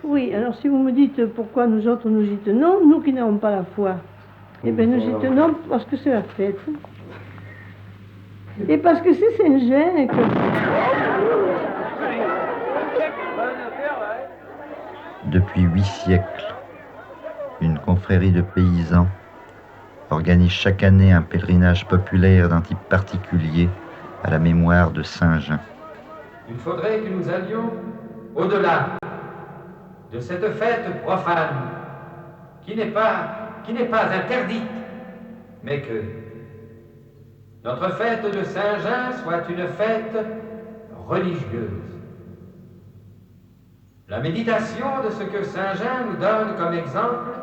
Oui, alors si vous me dites pourquoi nous autres nous y tenons, nous qui n'avons pas la foi, eh bien nous y tenons parce que c'est la fête. Et parce que c'est Saint-Jean et que... Depuis 8 siècles, une confrérie de paysans organise chaque année un pèlerinage populaire d'un type particulier à la mémoire de Saint-Jean. Il faudrait que nous allions au-delà de cette fête profane qui n'est pas interdite, mais que notre fête de Saint-Jean soit une fête religieuse. La méditation de ce que Saint-Jean nous donne comme exemple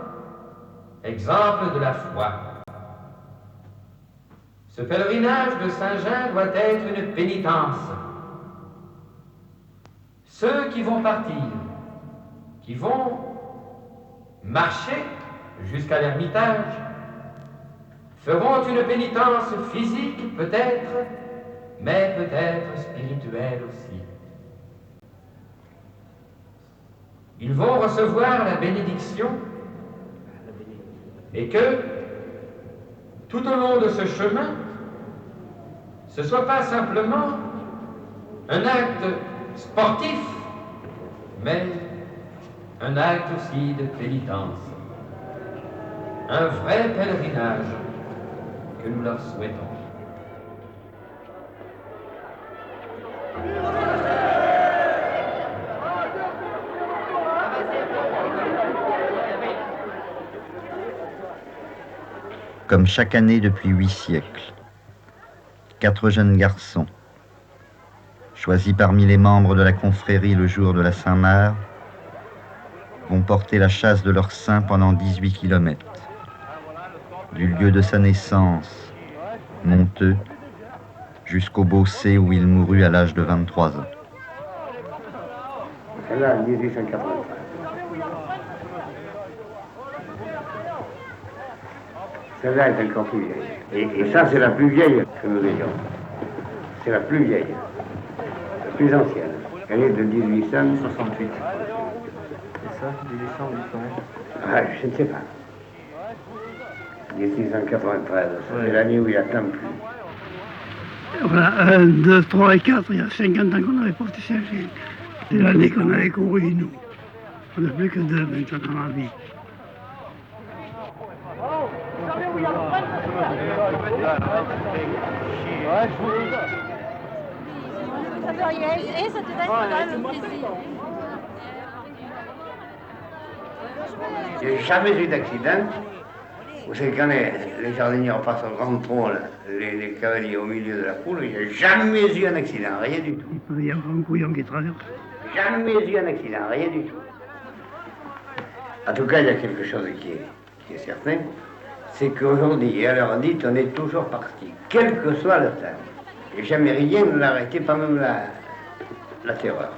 de la foi. Ce pèlerinage de Saint-Jean doit être une pénitence. Ceux qui vont partir, qui vont marcher jusqu'à l'ermitage, feront une pénitence physique peut-être, mais peut-être spirituelle aussi. Ils vont recevoir la bénédiction et que, tout au long de ce chemin, ce ne soit pas simplement un acte sportif, mais un acte aussi de pénitence. Un vrai pèlerinage que nous leur souhaitons. Comme chaque année depuis 8 siècles, 4 jeunes garçons, choisis parmi les membres de la confrérie le jour de la Saint-Marc, vont porter la chasse de leur saint pendant 18 kilomètres, du lieu de sa naissance, Monteux, jusqu'au Beaussais où il mourut à l'âge de 23 ans. Celle-là, 1883. Celle-là est encore plus vieille. Et ça, c'est la plus vieille que nous ayons. C'est la plus vieille, la plus ancienne. Elle est de 1868. C'est ça, 1808. Ah, je ne sais pas. 1893, c'est l'année où il y a tant plus. Voilà, 1, 2, 3 et 4, il y a 50 ans qu'on avait porté Saint-Gilles. C'est l'année qu'on avait couru, nous. On n'a plus que 2 maintenant dans la vie. Ça te donne quand même plaisir. Il n'y a jamais eu d'accident. Vous savez, quand les jardiniers passent au grand trot, les cavaliers au milieu de la foule, il n'y a jamais eu un accident, rien du tout. Il peut y avoir un couillon qui traverse. Jamais eu un accident, rien du tout. En tout cas, il y a quelque chose qui est certain, c'est qu'aujourd'hui, et à l'heure dite, on est toujours parti, quel que soit le temps. Et jamais rien ne l'arrêtait, pas même la terreur.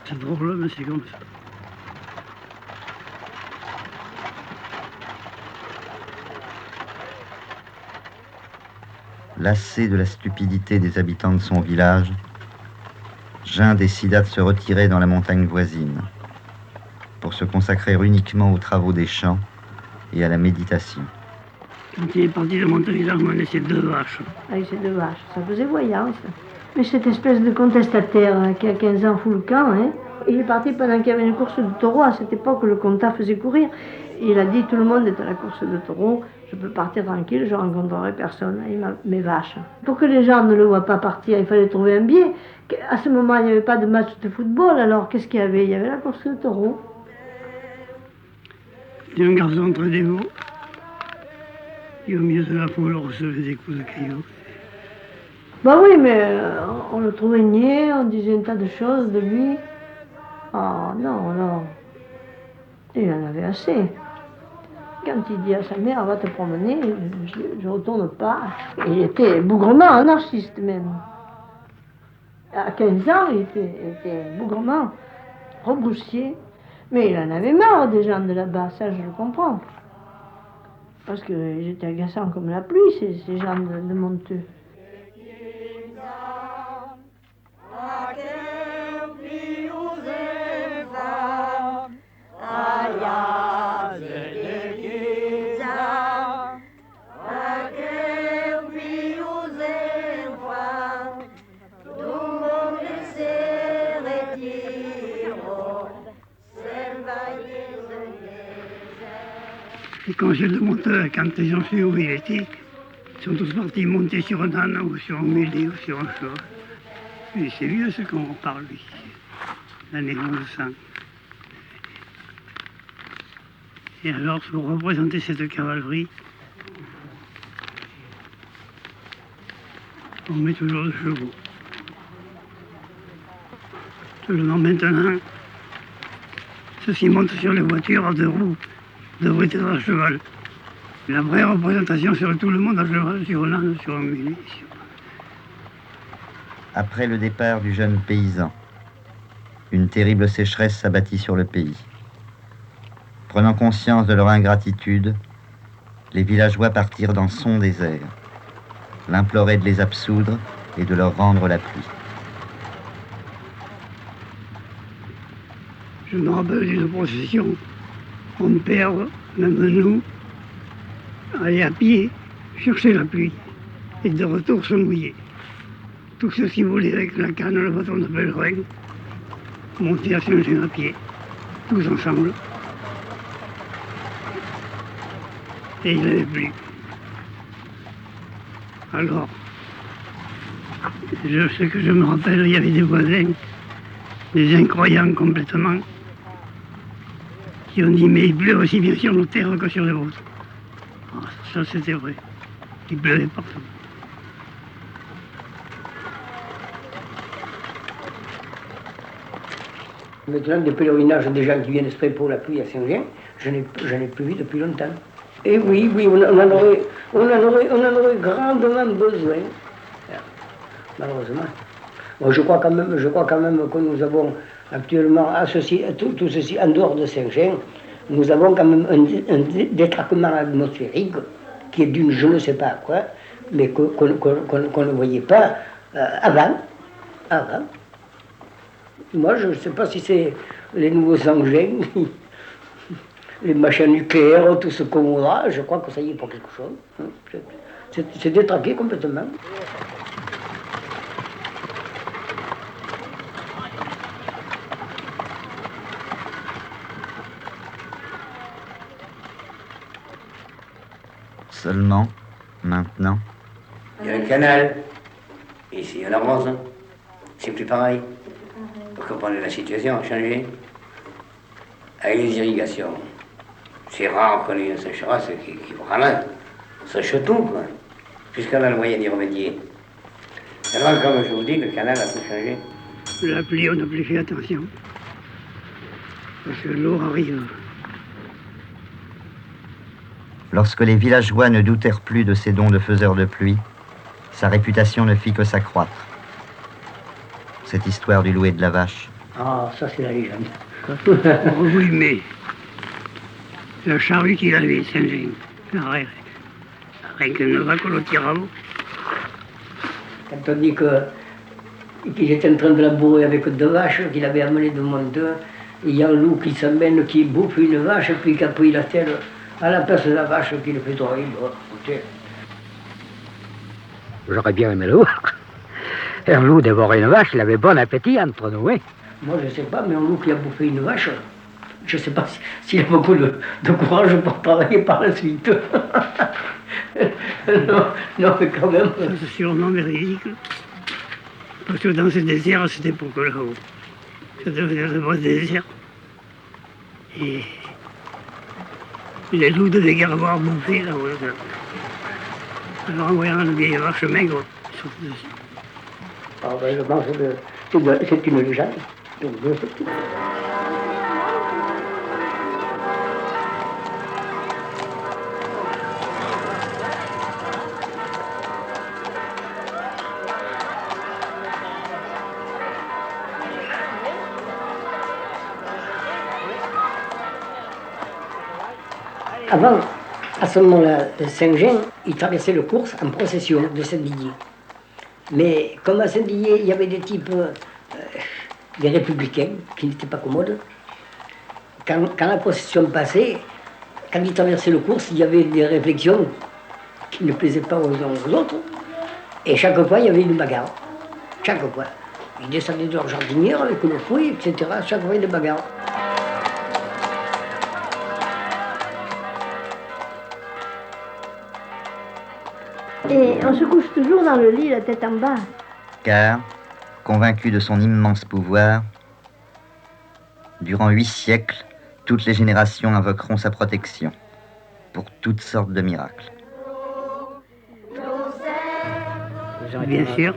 C'est drôle, mais c'est comme ça. Lassé de la stupidité des habitants de son village, Jean décida de se retirer dans la montagne voisine pour se consacrer uniquement aux travaux des champs et à la méditation. Quand il est parti de montagne, il a emmené ses 2 vaches. Avec ces 2 vaches, ça faisait voyance. Mais cette espèce de contestataire qui a 15 ans fout le camp, hein, il est parti pendant qu'il y avait une course de taureaux. À cette époque, le comtat faisait courir. Il a dit, tout le monde est à la course de taureaux, je peux partir tranquille, je rencontrerai personne, mes vaches. Pour que les gens ne le voient pas partir, il fallait trouver un biais. À ce moment, il n'y avait pas de match de football, alors qu'est-ce qu'il y avait? Il y avait la course de taureaux. Il y a un garçon très dévot. Et au milieu de la foule, on recevait des coups de cailloux. Bah oui, mais on le trouvait niais, on disait un tas de choses de lui. Ah non, non. Il en avait assez. Quand il dit à sa mère, va te promener, je ne retourne pas. Il était bougrement, anarchiste même. À 15 ans, il était bougrement, rebroussier. Mais il en avait marre des gens de là-bas, ça je le comprends. Parce qu'ils étaient agaçants comme la pluie, ces gens de Monteux. Et quand j'ai le monteur, quand ils ont su où il était, ils sont tous partis monter sur un âne ou sur un mulet ou sur un cheval. Et c'est vieux ce qu'on parle ici, l'année 1100. Et alors, pour représenter cette cavalerie, on met toujours des chevaux. Seulement maintenant, ceux qui montent sur les voitures à deux roues devraient être à cheval. La vraie représentation serait tout le monde à cheval, sur un âne, sur un mulet. Après le départ du jeune paysan, une terrible sécheresse s'abattit sur le pays. Prenant conscience de leur ingratitude, les villageois partirent dans son désert, l'imploraient de les absoudre et de leur rendre la pluie. Je me rappelle d'une procession. Mon père, même nous, allait à pied chercher la pluie et de retour se mouiller. Tous ceux qui voulaient avec la canne, le bâton de pèlerin, montaient à Saint-Jean à pied, tous ensemble. Et il n'avait plus. Alors, ce que je me rappelle, il y avait des voisins, des incroyants complètement, qui ont dit, mais il pleut aussi bien sur nos terres que sur les vôtres. Ah, ça c'était vrai. Il pleuvait partout. Maintenant, des pèlerinages des gens qui viennent exprès pour la pluie à Saint-Jean, je n'ai plus vu depuis longtemps. Et oui, on en aurait grandement besoin, malheureusement. Bon, je crois quand même que nous avons actuellement associé tout ceci en dehors de Saint-Jean, nous avons quand même un détraquement atmosphérique qui est d'une je ne sais pas quoi, mais qu'on ne voyait pas avant. Moi, je ne sais pas si c'est les nouveaux engins, les machins nucléaires, tout ce qu'on aura, je crois que ça y est pour quelque chose. C'est détraqué complètement. Seulement, maintenant, Il y a un canal, ici on avance, c'est plus pareil. Vous comprenez, la situation a changé. Avec les irrigations, c'est rare qu'on ait une sécheresse qui vraiment sèche tout, quoi. Jusqu'à là, le moyen d'y remédier. Alors, comme je vous dis, le canal a tout changé. La pluie, on n'a plus fait attention. Parce que l'eau arrive. lorsque les villageois ne doutèrent plus de ses dons de faiseur de pluie, sa réputation ne fit que s'accroître. Cette histoire du loup et de la vache. Ah, ça c'est la légende. Oui, mais la charrue qu'il avait, Saint-Jean, avec une vache au tiravo. Quand on dit qu'il était en train de labourer avec deux vaches qu'il avait amenées de Monteux, il y a un loup qui s'amène, qui bouffe une vache, puis qui a pris la tête à la place de la vache qui le fait horrible. J'aurais bien aimé le voir. Un loup dévorer une vache, il avait bon appétit entre nous, hein. Moi, je ne sais pas, mais un loup qui a bouffé une vache, je ne sais pas s'il a beaucoup de courage pour travailler par la suite. non, mais quand même. C'est sûrement véridique. Parce que dans ce désert, à cette époque-là, ça devenait un vrai désert. Et les loups devaient guère avoir bouffé là-haut. Alors en voyant une vieille vache maigre, ils sont dessus. Ah ben, je pense que c'est une légende. Donc, je sais tout. Avant, à ce moment-là, Saint-Jean, il traversait le cours en procession de Saint-Didier. Mais comme à Saint-Didier, il y avait des types, des républicains, qui n'étaient pas commodes, quand la procession passait, quand ils traversaient le cours, il y avait des réflexions qui ne plaisaient pas aux uns aux autres, et chaque fois, il y avait une bagarre. Chaque fois. Ils descendaient de leur jardinière avec le fouet, etc. Chaque fois, il y avait des bagarres. Et on se couche toujours dans le lit, la tête en bas. Car, convaincu de son immense pouvoir, durant 8 siècles, toutes les générations invoqueront sa protection pour toutes sortes de miracles. Bien sûr.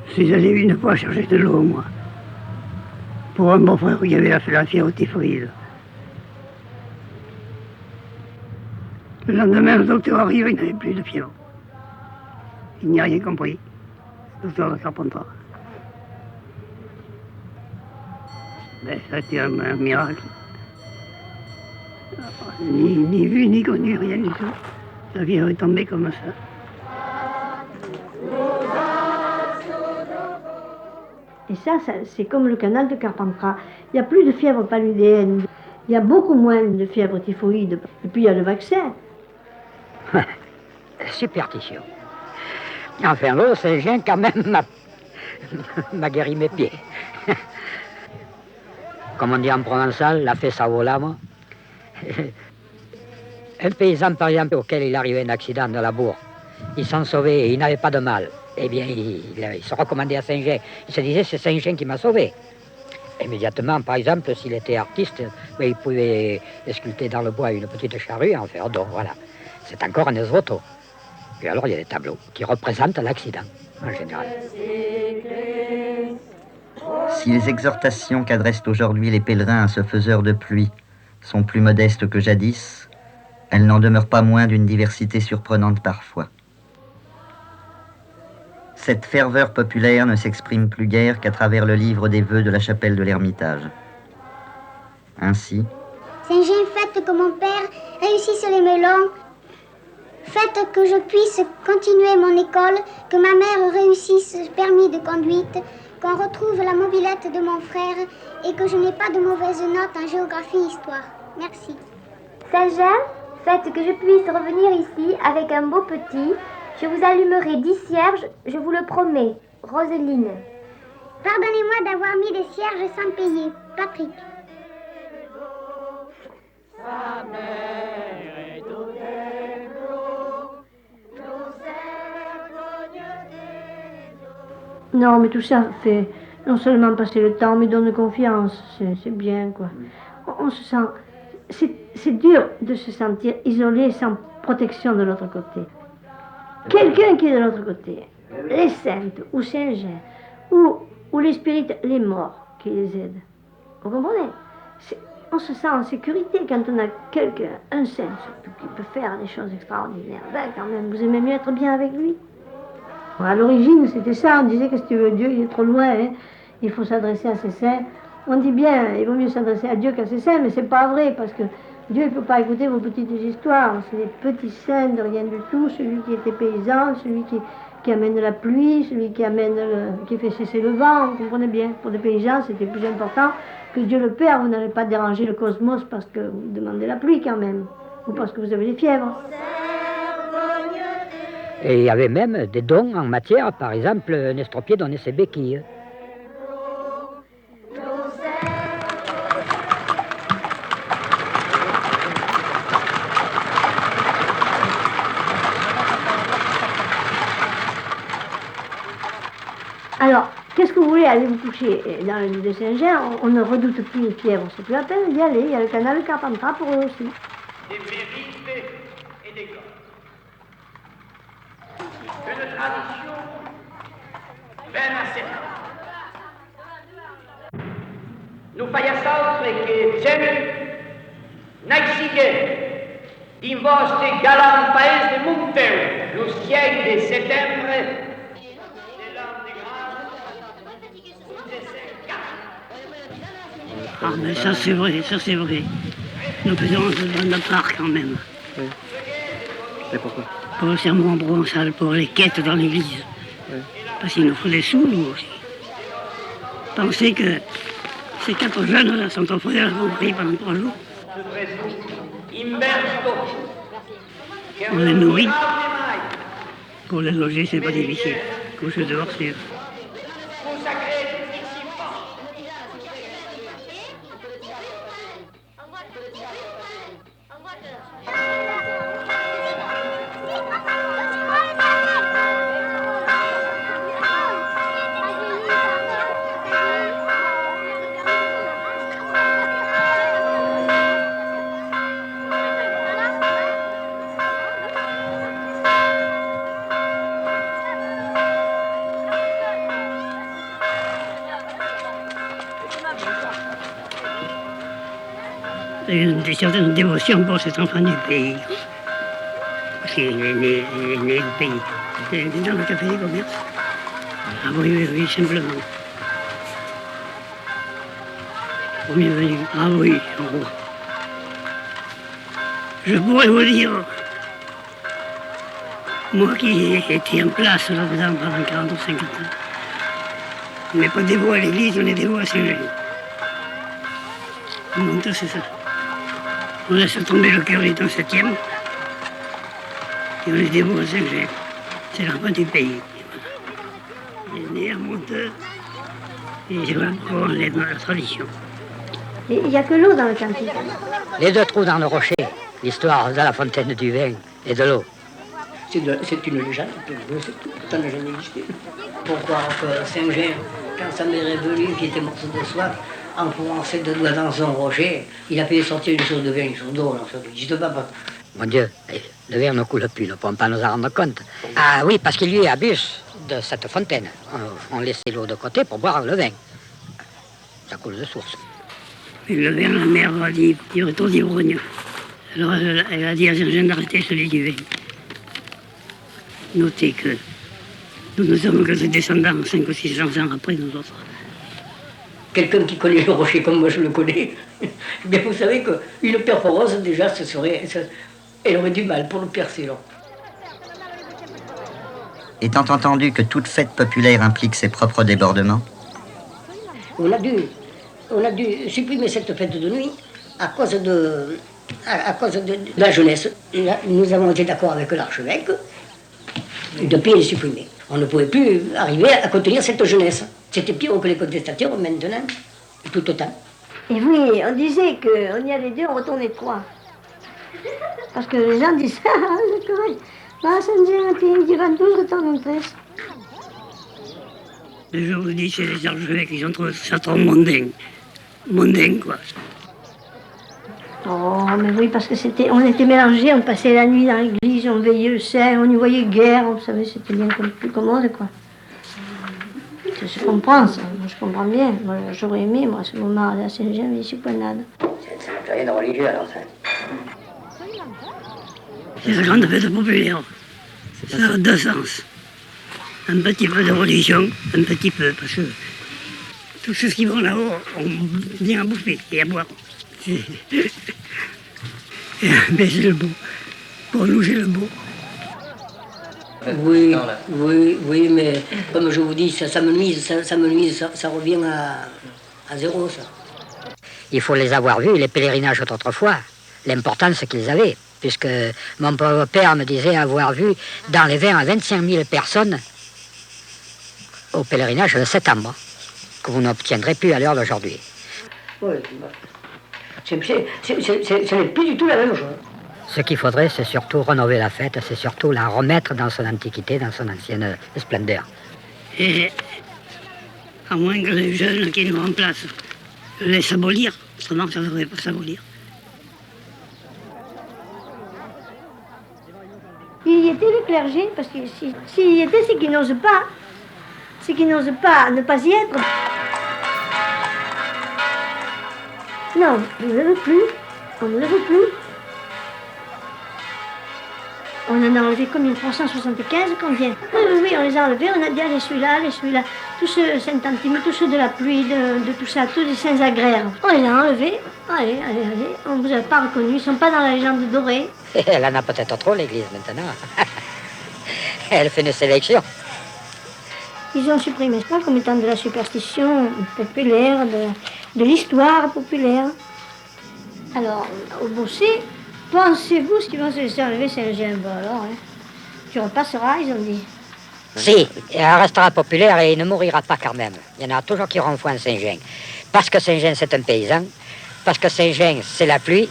Je suis allé une fois chercher de l'eau, moi. Pour un bon frère qui avait la fièvre typhoïde. Le lendemain, le docteur arrive, il n'avait plus de fièvre. Il n'y a rien compris. Le docteur de Carpentras. Ben, ça a été un miracle. Ni vu, ni connu, rien du tout. La fièvre est tombée comme ça. Et ça c'est comme le canal de Carpentras. Il n'y a plus de fièvre paludéenne. Il y a beaucoup moins de fièvre typhoïde. Et puis il y a le vaccin. Superstition. Enfin, l'eau Saint-Jean, quand même, m'a guéri mes pieds. Comme on dit en provençal, la fesse à l'âme. Un paysan, par exemple, auquel il arrivait un accident de la bourre, il s'en sauvait et il n'avait pas de mal. Eh bien, il se recommandait à Saint-Jean. Il se disait, c'est Saint-Jean qui m'a sauvé. Immédiatement, par exemple, s'il était artiste, il pouvait sculpter dans le bois une petite charrue et en faire don. Voilà. C'est encore un esvoto. Et alors, il y a des tableaux qui représentent l'accident, en général. Si les exhortations qu'adressent aujourd'hui les pèlerins à ce faiseur de pluie sont plus modestes que jadis, elles n'en demeurent pas moins d'une diversité surprenante parfois. Cette ferveur populaire ne s'exprime plus guère qu'à travers le livre des vœux de la chapelle de l'Ermitage. Ainsi, Saint-Jean, faites que mon père réussisse les melons, faites que je puisse continuer mon école, que ma mère réussisse le permis de conduite, qu'on retrouve la mobilette de mon frère et que je n'ai pas de mauvaises notes en géographie et histoire. Merci. Saint-Jean, faites que je puisse revenir ici avec un beau petit. Je vous allumerai 10 cierges, je vous le promets. Roseline. Pardonnez-moi d'avoir mis des cierges sans payer. Patrick. Non, mais tout ça fait non seulement passer le temps, mais donne confiance. C'est bien, quoi. On se sent... C'est dur de se sentir isolé, sans protection de l'autre côté. Quelqu'un qui est de l'autre côté, les saintes, ou Saint-Jean, ou les spirites, les morts, qui les aident. Vous comprenez? On se sent en sécurité quand on a quelqu'un, un saint surtout, qui peut faire des choses extraordinaires. Ben, quand même, vous aimez mieux être bien avec lui. À l'origine, c'était ça, on disait que si tu veux Dieu, il est trop loin, hein. Il faut s'adresser à ses saints. On dit bien, il vaut mieux s'adresser à Dieu qu'à ses saints, mais c'est pas vrai, parce que Dieu ne peut pas écouter vos petites histoires. C'est des petits saints de rien du tout, celui qui était paysan, celui qui amène la pluie, celui qui fait cesser le vent, vous comprenez bien. Pour des paysans, c'était plus important que Dieu le Père. Vous n'allez pas déranger le cosmos parce que vous demandez la pluie quand même, ou parce que vous avez des fièvres. Et il y avait même des dons en matière, par exemple, un estropié donnait ses béquilles. Alors, qu'est-ce que vous voulez aller vous coucher dans le lit de Saint-Jean? On ne redoute plus les fièvres, c'est plus la peine d'y aller. Il y a le canal de Carpentras pour eux aussi. Des vérités et des corps. Une tradition ben acceptable. Nous faillasals che Zemi naixigué din vostre galant paese de Monteu, lo 6 de settembre. Ah, mais ça c'est vrai, ça c'est vrai. Nous faisons un de part quand même. Oui. Et pourquoi? Pour le sermon provençal, pour les quêtes dans l'église. Oui. Parce qu'il nous faut des sous, nous aussi. Pensez que ces 4 jeunes-là sont offrés à la compris pendant 3 jours. On les nourrit. Pour les loger, c'est pas difficile. Coucher dehors, c'est... une certaine dévotion pour cet enfant du pays. Parce qu'il est né au pays. Il est dans le café des commerces. Ah oui, oui, simplement. Premier venu. Ah oui, en gros. Je pourrais vous dire, moi qui étais en place là-dedans pendant 40 ou 50 ans, on n'est pas dévot à l'église, on est dévot à Saint-Jean. On monte, c'est ça. On laisse tomber le cœur, il est en 7e. Et on est dévot à Saint-Jean. C'est l'enfant du pays. Il est né à Monteux. Et voilà pourquoi on est dans la tradition. Il n'y a que l'eau dans le cantique. Les 2 trous dans le rocher, l'histoire de la fontaine du vin et de l'eau. C'est une légende, ça n'a jamais existé. Pourquoi que Saint-Jean, quand sa mère est venue, qui était morte de soif, en pouvant ses 2 doigts dans son rocher, il a pu sortir une chose de vin, une chose d'eau, ça n'existe pas. Mon Dieu, le verre ne coule plus, nous ne pouvons pas nous en rendre compte. Ah oui, parce qu'il y abuse de cette fontaine. On laissait l'eau de côté pour boire le vin. Ça coule de source. Et le verre, la mère a dit, il retourne d'ivrogne. Alors elle a dit à Saint-Jean d'arrêter celui du vin. Notez que nous ne sommes que ses descendants 500 ou 600 ans après nous autres. Quelqu'un qui connaît le rocher comme moi je le connais, bien vous savez qu'une perforose déjà, elle aurait du mal pour le percer. Là. Étant entendu que toute fête populaire implique ses propres débordements, on a dû supprimer cette fête de nuit à cause de la jeunesse. Nous avons été d'accord avec l'archevêque depuis les supprimer. On ne pouvait plus arriver à contenir cette jeunesse. C'était pire que les contestataires maintenant, tout autant. Et oui, on disait qu'on y allait 2, on retournait 3. Parce que les gens disaient, ah, le courage, bah, ça nous est un pays qui va 12, retourne 13. Je vous dis, chez les archevêques, ils ont trouvé ça trop mondain. Mondain, quoi. Oh, mais oui, parce que on était mélangés, on passait la nuit dans l'église, on veillait le ciel, on y voyait guerre, vous savez, c'était bien plus commode, quoi. Je comprends ça, moi, je comprends bien. Moi, j'aurais aimé, moi, ce moment à Saint-Jean, mais ici, pas nada. Ça n'a plus rien de religieux, alors, ça. C'est la grande fête populaire. Ça a 2 sens. Un petit peu de religion, un petit peu, parce que tous ceux qui vont là-haut ont bien à bouffer et à boire. Mais c'est le beau. Pour nous, c'est le beau. Oui, mais comme je vous dis, ça me nuise, ça revient à 0, ça. Il faut les avoir vus, les pèlerinages d'autrefois. L'importance qu'ils avaient, puisque mon pauvre père me disait avoir vu dans les 20 à 25 000 personnes au pèlerinage de septembre, que vous n'obtiendrez plus à l'heure d'aujourd'hui. Oui, ce n'est plus du tout la même chose. Ce qu'il faudrait, c'est surtout rénover la fête, c'est surtout la remettre dans son antiquité, dans son ancienne splendeur. Et à moins que les jeunes qui nous remplacent le laissent abolir, autrement ça ne devrait pas s'abolir. Il y était le clergé, parce que s'il y était, c'est qu'ils n'osent pas. C'est qu'ils n'osent pas ne pas y être. Non, on ne le veut plus. On ne le veut plus. On en a enlevé combien? 375, combien? Oui, on les a enlevés, on a dit, allez, celui-là. Tous ceux Saint-Antime, tous ceux de la pluie, de tout ça, tous les saints agraires. On les a enlevés. Allez, on ne vous a pas reconnus, ils ne sont pas dans la légende dorée. Elle en a peut-être trop, l'Église, maintenant. Elle fait une sélection. Ils ont supprimé ça comme étant de la superstition populaire, de l'histoire populaire. Alors, au Bossé, pensez-vous ce qu'ils vont se laisser enlever Saint-Jean? Bon, alors, hein, tu repasseras, ils ont dit. Si, elle restera populaire et il ne mourira pas quand même. Il y en a toujours qui auront foi en Saint-Jean. Parce que Saint-Jean, c'est un paysan. Parce que Saint-Jean, c'est la pluie.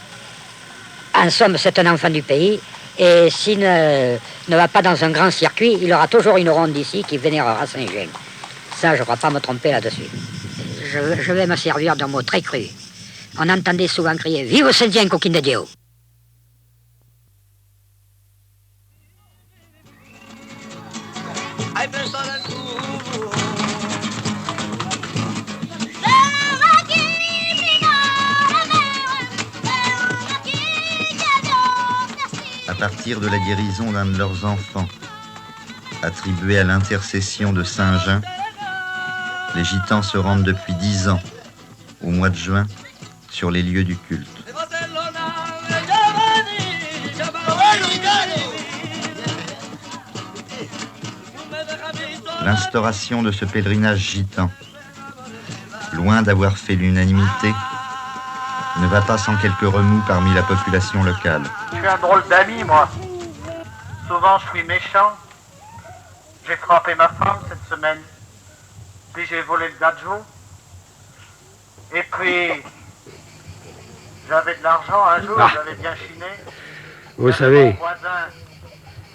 En somme, c'est un enfant du pays. Et s'il ne va pas dans un grand circuit, il aura toujours une ronde ici qui vénérera Saint-Jean. Ça, je ne crois pas me tromper là-dessus. Je vais me servir d'un mot très cru. On entendait souvent crier « Vive Saint-Jean, coquine de Dieu !» partir de la guérison d'un de leurs enfants, attribué à l'intercession de Saint-Jean, les gitans se rendent depuis 10 ans, au mois de juin, sur les lieux du culte. L'instauration de ce pèlerinage gitan, loin d'avoir fait l'unanimité, ne va pas sans quelques remous parmi la population locale. Je suis un drôle d'ami, moi. Souvent, je suis méchant. J'ai frappé ma femme cette semaine. Puis j'ai volé le gadjo. Et puis, j'avais de l'argent un jour, j'avais bien chiné. Vous savez, Mon voisin,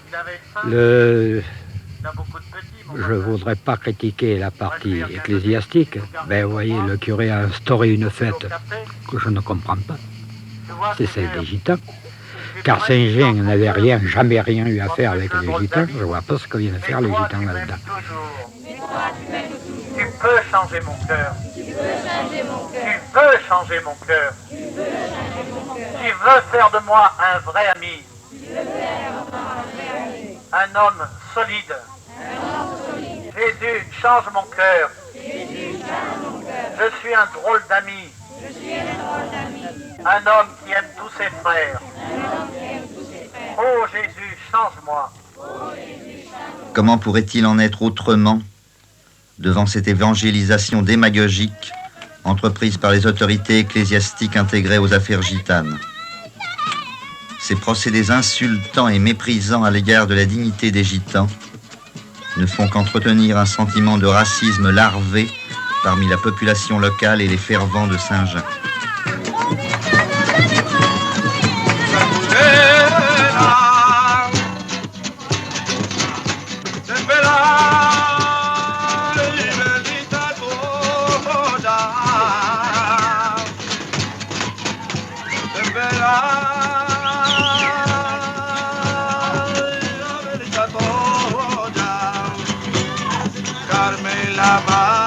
il avait faim. Il a beaucoup de petits. Je ne voudrais pas critiquer la partie ecclésiastique. Ben, vous voyez, le curé a instauré une fête que je ne comprends pas. C'est celle des gitans. Car Saint-Jean n'avait jamais rien eu à faire avec les gitans. Je ne vois pas ce que viennent faire les gitans là-dedans. Tu peux changer mon cœur. Tu veux changer mon cœur. Tu veux faire de moi un vrai ami. Un homme solide. Jésus, change mon cœur. Je suis un drôle d'ami. Un homme qui aime tous ses frères. Oh Jésus, change-moi. Comment pourrait-il en être autrement devant cette évangélisation démagogique entreprise par les autorités ecclésiastiques intégrées aux affaires gitanes? Ces procédés insultants et méprisants à l'égard de la dignité des gitans ne font qu'entretenir un sentiment de racisme larvé parmi la population locale et les fervents de Saint-Jean. Carmela.